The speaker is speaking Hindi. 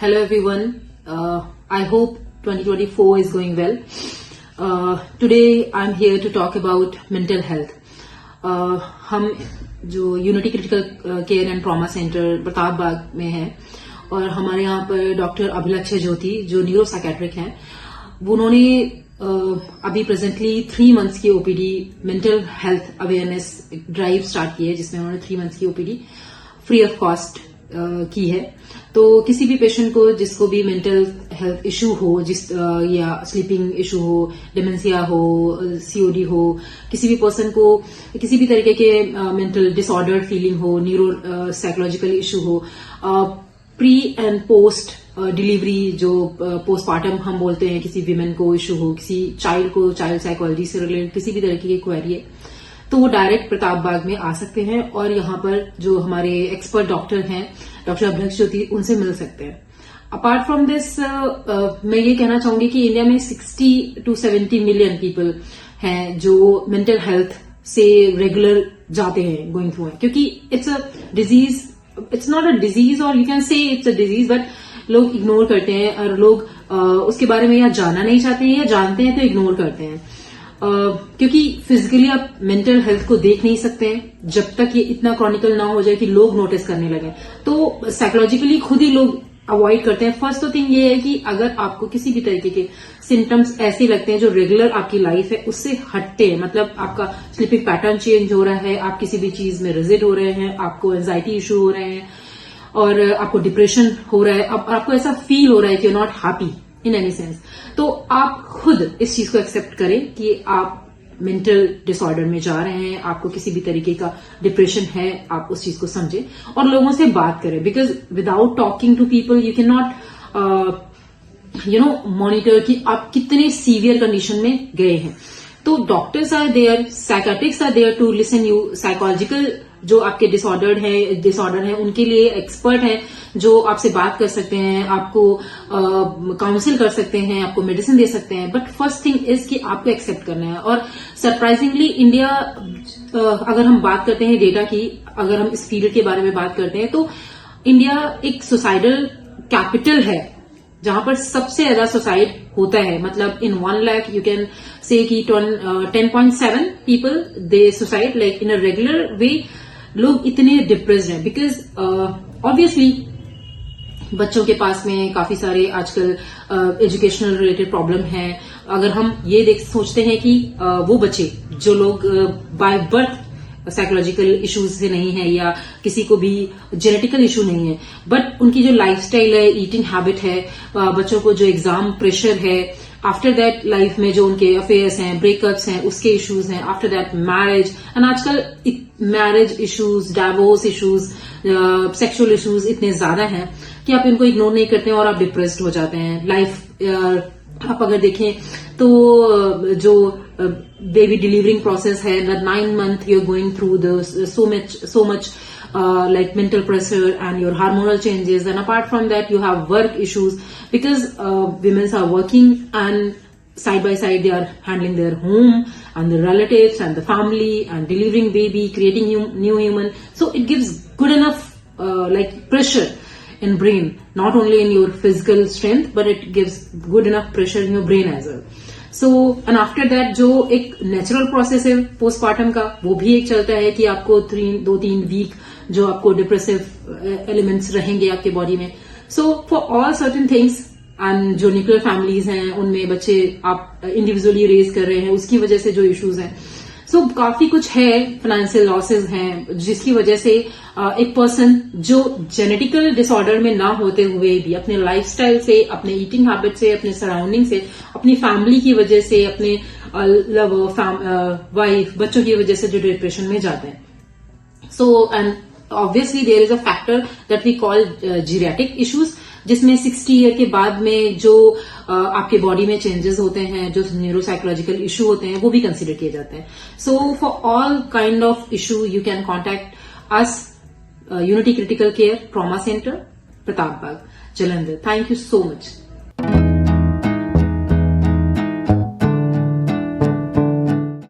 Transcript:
Hello everyone. I hope 2024 is going well. Today I'm here to talk about mental health. हम जो unity critical care and trauma centre Pratap Bagh में है और हमारे यहाँ पर डॉक्टर अभिलक्ष्य ज्योति जो न्यूरो साइकेट्रिक हैं, उन्होंने अभी प्रेजेंटली 3 मंथ्स की OPD mental health awareness drive start की है, जिसमें उन्होंने 3 मंथ्स की ओपीडी फ्री ऑफ कॉस्ट की है। तो किसी भी पेशेंट को जिसको भी मेंटल हेल्थ इशू हो, या स्लीपिंग इशू हो, डिमेंशिया हो, सीओडी हो, किसी भी पर्सन को किसी भी तरीके के मेंटल डिसऑर्डर फीलिंग हो, न्यूरो साइकोलॉजिकल इशू हो, प्री एंड पोस्ट डिलीवरी जो पोस्टमार्टम हम बोलते हैं, किसी विमेन को इशू हो, किसी चाइल्ड को चाइल्ड साइकोलॉजी से रिलेटेड किसी भी तरीके की क्वेरी है, तो वो डायरेक्ट प्रताप बाग में आ सकते हैं और यहाँ पर जो हमारे एक्सपर्ट डॉक्टर हैं, डॉक्टर अभिलक्ष्य ज्योति, उनसे मिल सकते हैं। अपार्ट फ्रॉम दिस मैं ये कहना चाहूंगी कि इंडिया में 60 to 70 मिलियन पीपल हैं जो मेंटल हेल्थ से रेगुलर जाते हैं, गोइंग थ्रू है, क्योंकि it's a disease, it's not a disease और you can say it's a disease, but लोग इग्नोर करते हैं और लोग उसके बारे में या जानना नहीं चाहते हैं या जानते हैं तो इग्नोर करते हैं। क्योंकि फिजिकली आप मेंटल हेल्थ को देख नहीं सकते हैं जब तक ये इतना क्रॉनिकल ना हो जाए कि लोग नोटिस करने लगे, तो साइकोलॉजिकली खुद ही लोग अवॉइड करते हैं। फर्स्ट तो थिंग ये है कि अगर आपको किसी भी तरीके के सिम्टम्स ऐसे लगते हैं जो रेगुलर आपकी लाइफ है उससे हटते हैं, मतलब आपका स्लीपिंग पैटर्न चेंज हो रहा है, आप किसी भी चीज में रिजिड हो रहे हैं, आपको एंजाइटी इशू हो रहे हैं और आपको डिप्रेशन हो रहा है, अब आपको ऐसा फील हो रहा है कि you are not happy in any sense, तो आप खुद इस चीज को एक्सेप्ट करें कि आप मेंटल डिसऑर्डर में जा रहे हैं, आपको किसी भी तरीके का डिप्रेशन है, आप उस चीज को समझें और लोगों से बात करें, because without talking to people you can not monitor कि आप कितने सीवियर कंडीशन में गए हैं। तो doctors are there, psychiatrists are there to listen you, psychological जो आपके डिसऑर्डर है उनके लिए एक्सपर्ट हैं जो आपसे बात कर सकते हैं, आपको काउंसिल कर सकते हैं, आपको मेडिसिन दे सकते हैं। बट फर्स्ट थिंग इज कि आपको एक्सेप्ट करना है। और सरप्राइजिंगली इंडिया, अगर हम बात करते हैं डेटा की, अगर हम इस फील्ड के बारे में बात करते हैं, तो इंडिया एक सुसाइडल कैपिटल है जहां पर सबसे ज्यादा सुसाइड होता है। मतलब इन 1 लाख यू कैन से कि 10.7 people they suicide like in a regular way. लोग इतने डिप्रेस्ड हैं बिकॉज ऑब्वियसली बच्चों के पास में काफी सारे आजकल एजुकेशनल रिलेटेड प्रॉब्लम है। अगर हम ये सोचते हैं कि वो बच्चे जो लोग बाय बर्थ साइकोलॉजिकल इश्यूज से नहीं है या किसी को भी जेनेटिकल इशू नहीं है, बट उनकी जो लाइफस्टाइल है, ईटिंग हैबिट है, बच्चों को जो एग्जाम प्रेशर है, आफ्टर दैट लाइफ में जो उनके अफेयर्स हैं, ब्रेकअप्स हैं, उसके इश्यूज हैं, आफ्टर दैट मैरिज, एंड आजकल marriage issues, divorce issues, sexual issues इतने ज्यादा हैं कि आप इनको इग्नोर नहीं करते हैं और आप डिप्रेस्ड हो जाते हैं। लाइफ आप अगर देखें तो जो बेबी डिलीवरिंग प्रोसेस है, the 9 month you're going through so much like mental pressure and your hormonal changes, and apart from that you have work issues because women are working and side by side they are handling their home and the relatives and the family and delivering baby, creating new human, so it gives good enough like pressure in brain, not only in your physical strength but it gives good enough pressure in your brain as well. So and after that जो एक नेचुरल प्रोसेस है पोस्टमार्टम का, वो भी एक चलता है कि आपको 2-3 वीक जो आपको डिप्रेसिव एलिमेंट्स रहेंगे आपके बॉडी में। So for all certain things, and जो न्यूक्लियर फैमिलीज हैं उनमें बच्चे आप इंडिविजुअली रेज कर रहे हैं, उसकी वजह से जो इश्यूज हैं, सो काफी कुछ है, फाइनेंशियल लॉसेज हैं, जिसकी वजह से एक पर्सन जो जेनेटिकल डिसऑर्डर में ना होते हुए भी अपने लाइफस्टाइल से, अपने ईटिंग हैबिट से, अपने सराउंडिंग से, अपनी फैमिली की वजह से, अपने लवर, वाइफ, बच्चों की वजह से जो डिप्रेशन में जाते हैं। So and obviously there is a factor that we call geriatric issues, जिसमें 60 ईयर के बाद में जो आपके बॉडी में चेंजेस होते हैं, जो न्यूरोसाइकोलॉजिकल इशू होते हैं, वो भी कंसिडर किए जाते हैं। So for all kind of issue you can contact us, unity critical care trauma centre, Pratap Bagh, Jalandhar. Thank you so much.